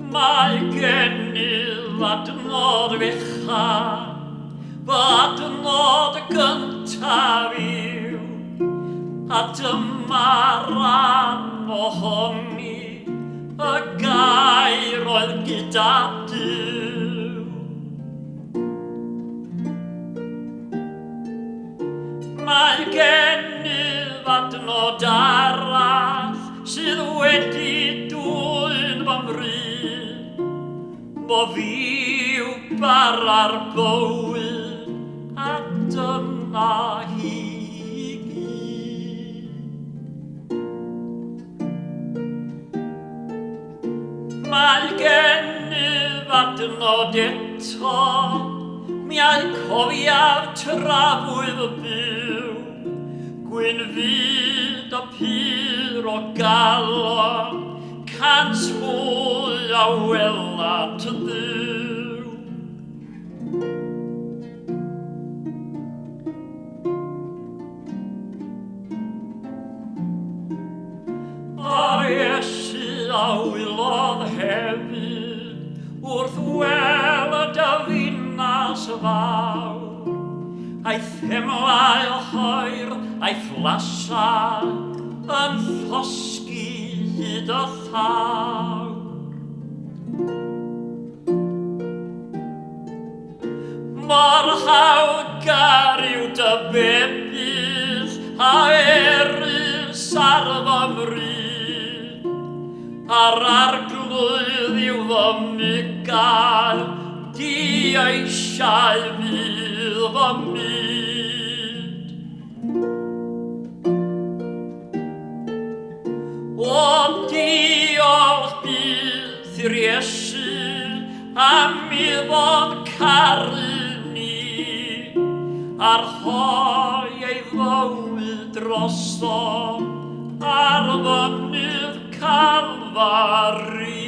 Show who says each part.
Speaker 1: Mae gennyf adnod fechan, fy adnod gyntaf yw, a dyma ran ohoni y gair oedd gyda Duw. Mae gennyf adnod arall sydd wedi dwyn fy mryd, bo fi yw bara'r bywyd a dyna hi i gyd. Mae gennyf adnod eto, miau cofiaf trafwydd y byw, gwyn fyd a pyr o galon, cant mwy a wela ty Dduw. Ar Iesu a wylodd hefyd, wrth weld y ddinas fawr, a'i themlau o hoer a'i fflasa yn llosgi hyd y llaw. Mor hawgar yw dy bebys a erys ar fy mryd, a'r arglwydd yw fy migael, di eisiau fydd fy myd. O diolch byth i'r Iesu am i fod caru ni, a'r hoi ei fywyd drosto ar fynydd Calfari.